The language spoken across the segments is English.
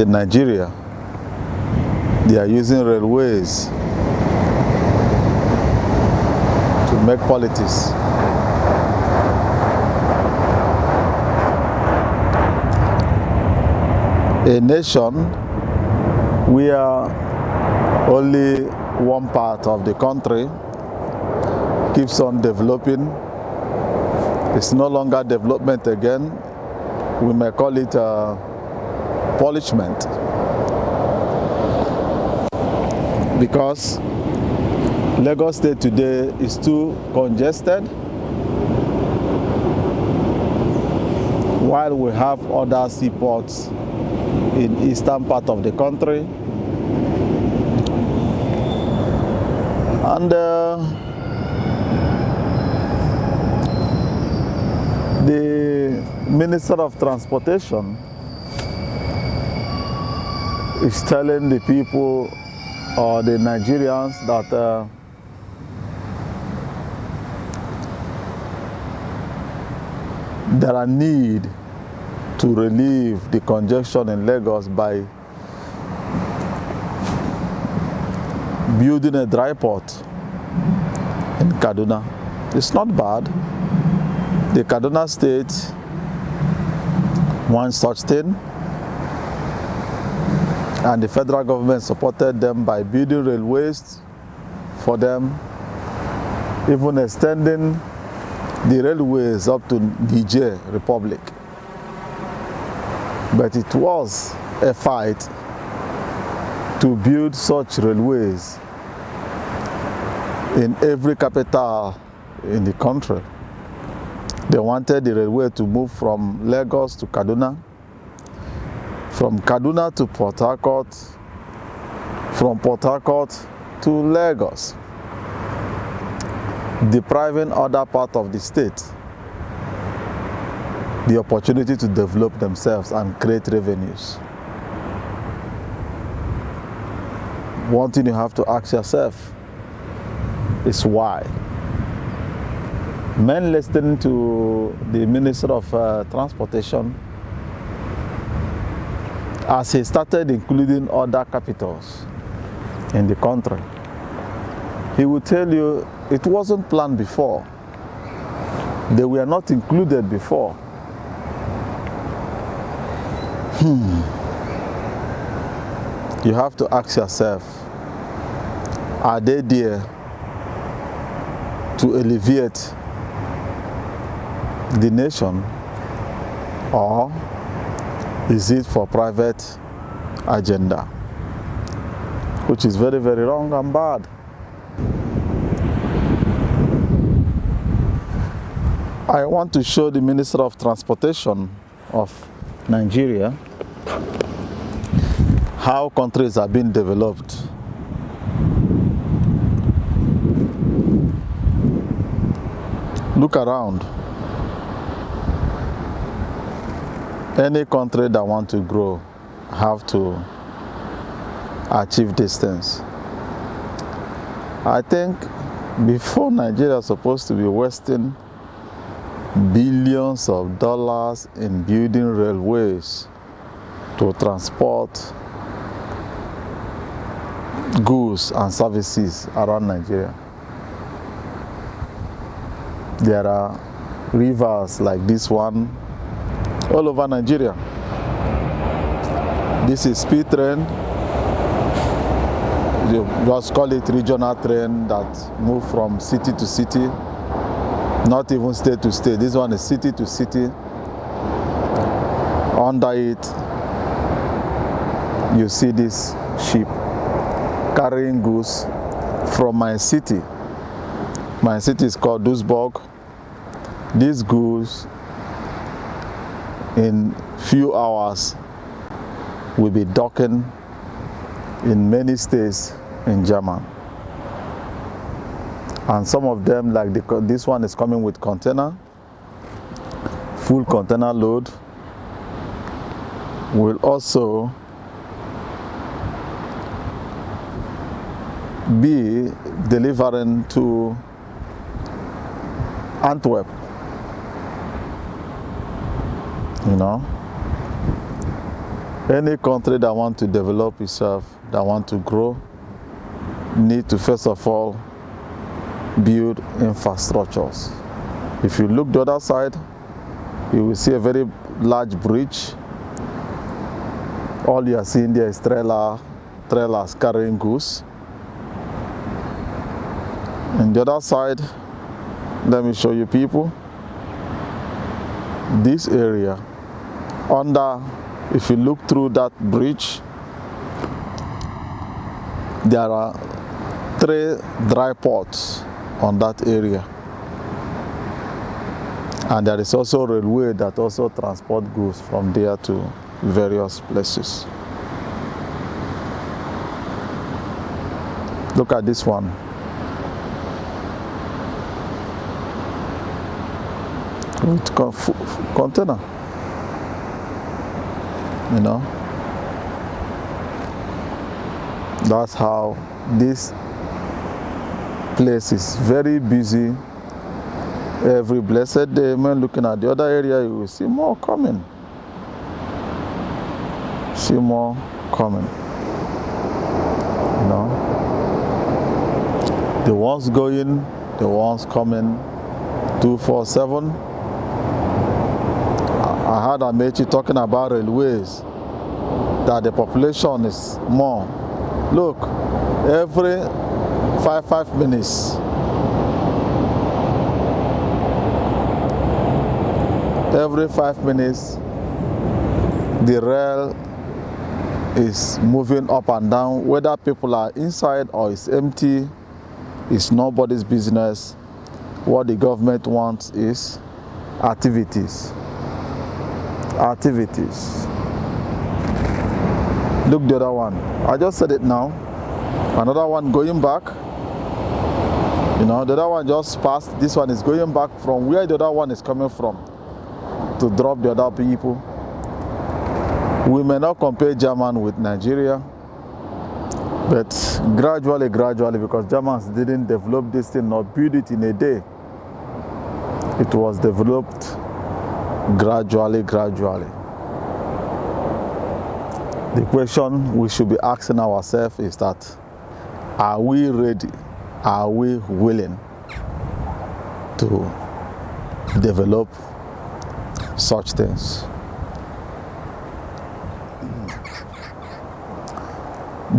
in Nigeria, they are using railways to make politics. A nation where only one part of the country keeps on developing, it's no longer development again. We may call it polishment, because Lagos State today is too congested, while we have other seaports in eastern part of the country, and the Minister of Transportation is telling the people or the Nigerians that there are need to relieve the congestion in Lagos by building a dry port in Kaduna. It's not bad. The Kaduna State wants such thing, and the federal government supported them by building railways for them, even extending the railways up to Niger Republic. But it was a fight to build such railways in every capital in the country. They wanted the railway to move from Lagos to Kaduna, from Kaduna to Port Harcourt, from Port Harcourt to Lagos, depriving other parts of the state the opportunity to develop themselves and create revenues. One thing you have to ask yourself is why. Men listening to the Minister of Transportation, as he started including other capitals in the country, he will tell you it wasn't planned before. They were not included before. You have to ask yourself, are they there to alleviate the nation, or is it for private agenda, which is very, very wrong and bad. I want to show the Minister of Transportation of Nigeria how countries are being developed. Look around. Any country that wants to grow have to achieve these things. I think before, Nigeria is supposed to be wasting billions of dollars in building railways to transport goods and services around Nigeria. There are rivers like this one all over Nigeria. This is speed train. You just call it regional train that move from city to city, not even state to state. This one is city to city. Under it, you see this ship carrying goods from my city. My city is called Duisburg. These goods in few hours will be docking in many states in Germany. And some of them, like this one is coming with container, full container load, will also be delivering to Antwerp. You know, Any country that want to develop itself, that want to grow, need to first of all build infrastructures. If you look the other side, you will see a very large bridge. All you are seeing there is trailers carrying goods. And the other side, let me show you people. This area, if you look through that bridge, there are 3 dry ports on that area. And there is also a railway that also transport goods from there to various places. Look at this one. With container, you know. That's how this place is very busy every blessed day. Man, looking at the other area, you will see more coming. See more coming. You know, the ones going, the ones coming, 247. I heard Amaechi talking about railways, that the population is more. Look, every 5 minutes, the rail is moving up and down. Whether people are inside or it's empty, it's nobody's business. What the government wants is activities. Look the other one. I just said it now. Another one going back. You know, the other one just passed. This one is going back from where the other one is coming from to drop the other people. We may not compare German with Nigeria, but gradually, because Germans didn't develop this thing or build it in a day. It was developed gradually. The question we should be asking ourselves is that, are we ready? Are we willing to develop such things?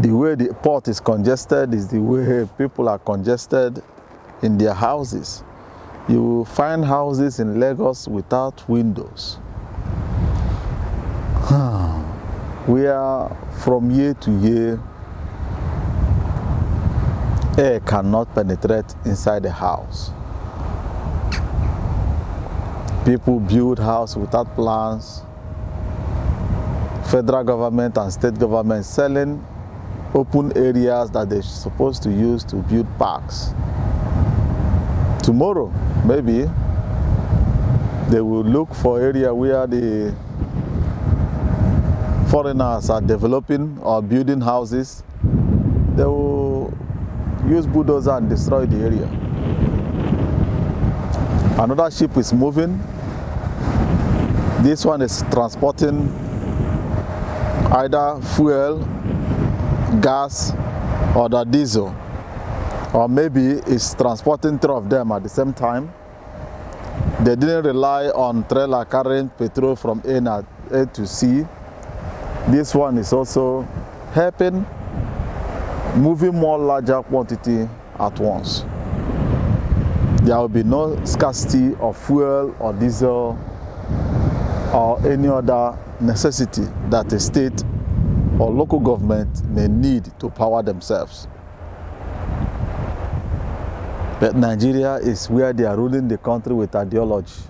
The way the port is congested is the way people are congested in their houses. You will find houses in Lagos without windows. We are from year to year, air cannot penetrate inside the house. People build houses without plans. Federal government and state government selling open areas that they're supposed to use to build parks. Tomorrow, maybe, they will look for area where the foreigners are developing or building houses. They will use bulldozer and destroy the area. Another ship is moving. This one is transporting either fuel, gas, or the diesel, or maybe it's transporting 3 of them at the same time. They didn't rely on trailer carrying petrol from A to C. This one is also helping moving more larger quantity at once. There will be no scarcity of fuel or diesel or any other necessity that a state or local government may need to power themselves. But Nigeria is where they are ruling the country with ideology,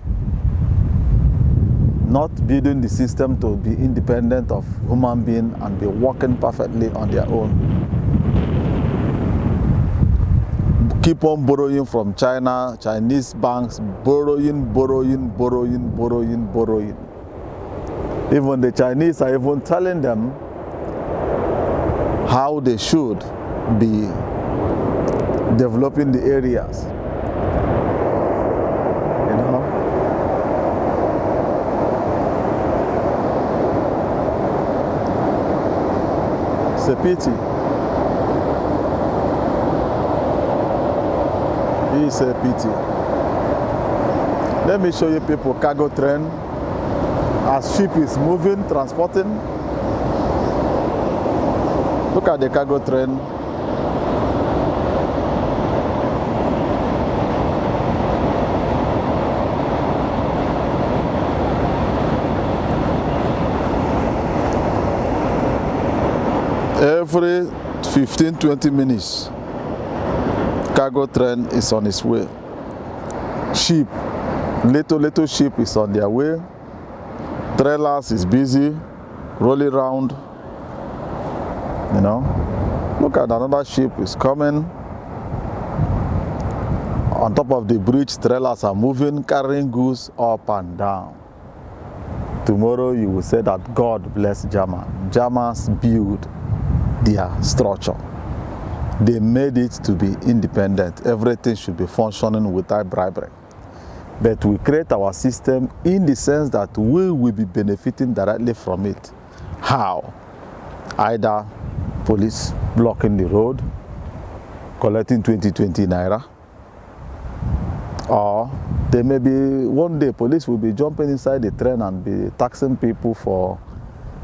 not building the system to be independent of human beings and be working perfectly on their own. Keep on borrowing from China, Chinese banks, borrowing. Even the Chinese are even telling them how they should be developing the areas. You know? It's a pity. It's a pity. Let me show you people cargo train as ship is moving, transporting. Look at the cargo train. Every 15-20 minutes, cargo train is on its way. Ship, little ship is on their way. Trailers is busy, rolling around. You know, look at another ship is coming. On top of the bridge, trailers are moving, carrying goods up and down. Tomorrow you will say that God bless German. Germans build their structure. They made it to be independent. Everything should be functioning without bribery. But we create our system in the sense that we will be benefiting directly from it. How? Either police blocking the road, collecting 20 naira, or there may be one day police will be jumping inside the train and be taxing people for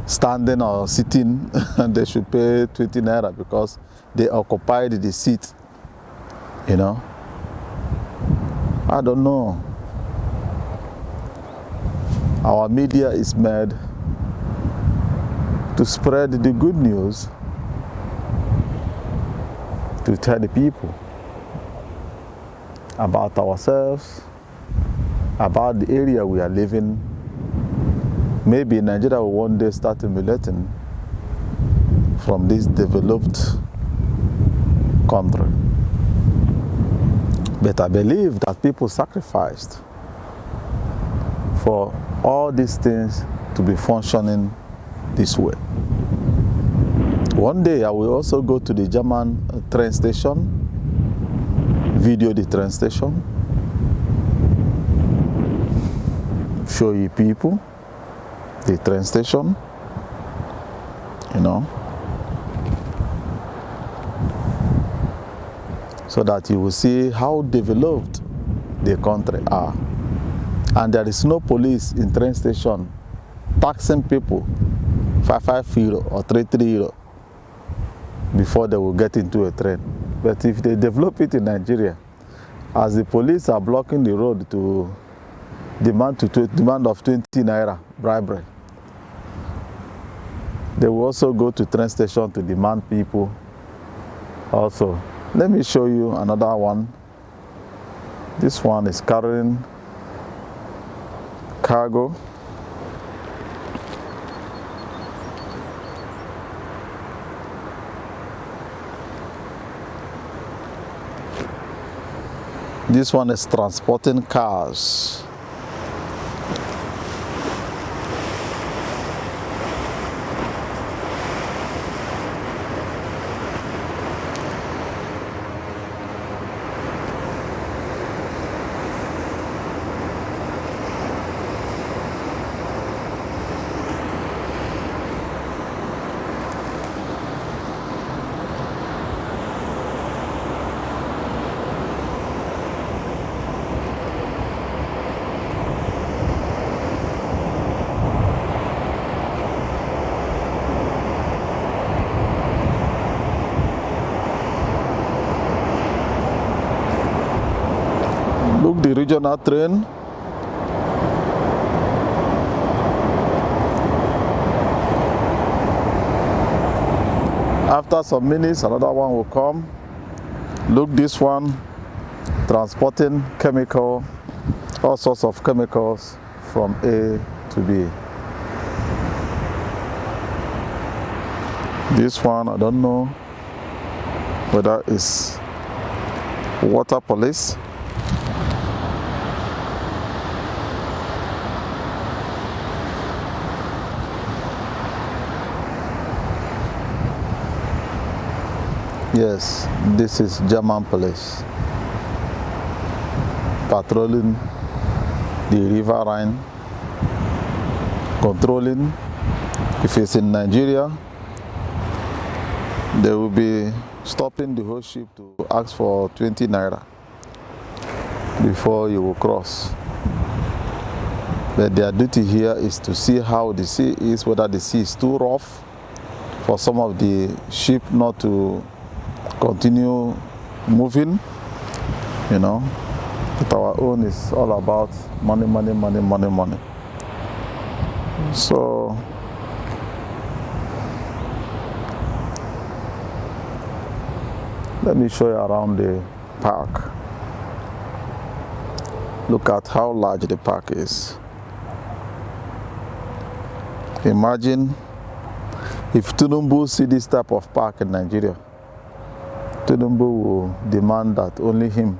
standing or sitting, and they should pay 20 naira because they occupied the seat. You know, I don't know. Our media is made to spread the good news, to tell the people about ourselves, about the area we are living. Maybe Nigeria will one day start emulating from this developed country. But I believe that people sacrificed for all these things to be functioning this way. One day I will also go to the German train station, video the train station, show you people the train station, you know, so that you will see how developed the country are. And there is no police in train station taxing people 5 euro or 3 euro before they will get into a train. But if they develop it in Nigeria, as the police are blocking the road to demand of 20 naira bribery, they will also go to train station to demand people also. Let me show you another one. This one is carrying cargo. This one is transporting cars. Look, the regional train. After some minutes, another one will come. Look, this one transporting chemical, all sorts of chemicals from A to B. This one, I don't know whether it's water police. Yes, this is German police patrolling the River Rhine, controlling if it's in Nigeria, They will be stopping the whole ship to ask for 20 naira before you will cross. But their duty here is to see how the sea is, whether the sea is too rough for some of the ship not to continue moving, you know. But our own is all about money, money, money, money, money. So let me show you around the park. Look at how large the park is. Imagine if Tinubu see this type of park in Nigeria, Tinubu will demand that only him.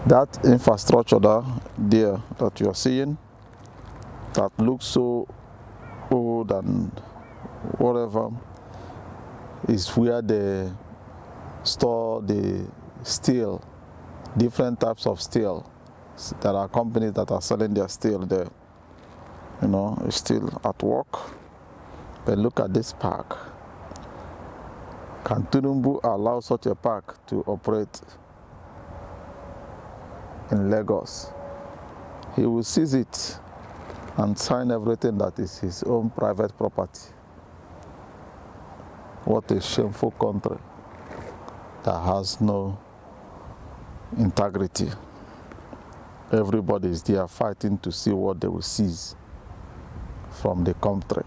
That infrastructure there that you are seeing, that looks so old and whatever, is where they store the steel, different types of steel. There are companies that are selling their steel there. You know, it's still at work. But look at this park. Can Tinubu allow such a park to operate in Lagos? He will seize it and sign everything that is his own private property. What a shameful country that has no integrity. Everybody is there fighting to see what they will seize from the country,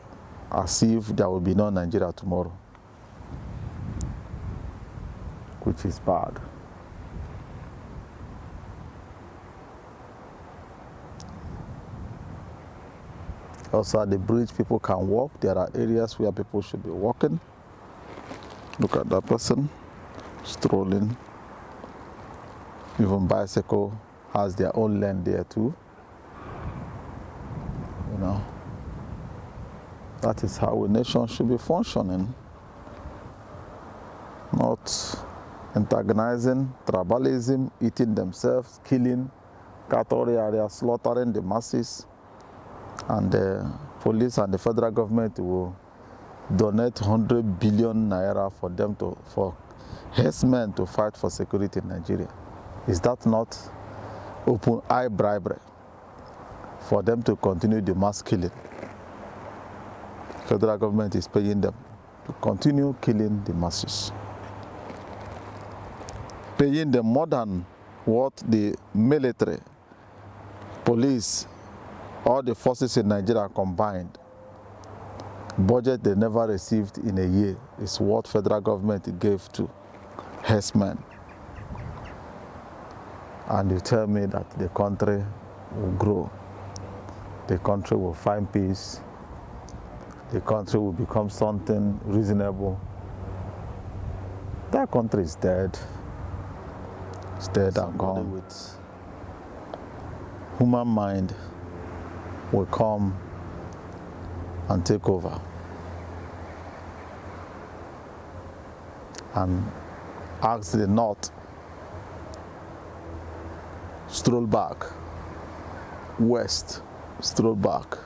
as if there will be no Nigeria tomorrow, which is bad. Also, at the bridge, people can walk. There are areas where people should be walking. Look at that person strolling. Even bicycle has their own lane there too. You know, that is how a nation should be functioning. Not antagonizing, tribalism, eating themselves, killing, cattle area, slaughtering the masses. And the police and the federal government will donate 100 billion naira for them for herdsmen to fight for security in Nigeria. Is that not open eye bribery for them to continue the mass killing? Federal government is paying them to continue killing the masses, paying them more than what the military, police, all the forces in Nigeria combined budget they never received in a year is what federal government gave to herdsmen. And you tell me that the country will grow, the country will find peace, the country will become something reasonable. That country is dead. It's dead and gone. With human mind will come and take over and ask the North, stroll back, West, stroll back,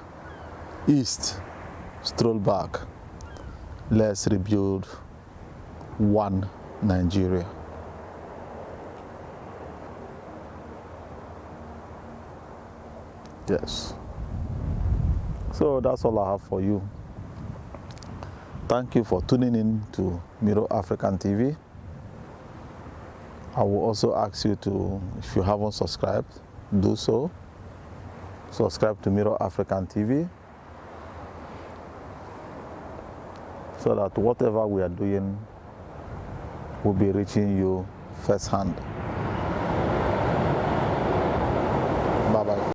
East, stroll back. Let's rebuild one Nigeria. Yes. So that's all I have for you. Thank you for tuning in to Mirror African TV. I will also ask you to, if you haven't subscribed, do so. Subscribe to Mirror African TV so that whatever we are doing will be reaching you firsthand. Bye-bye.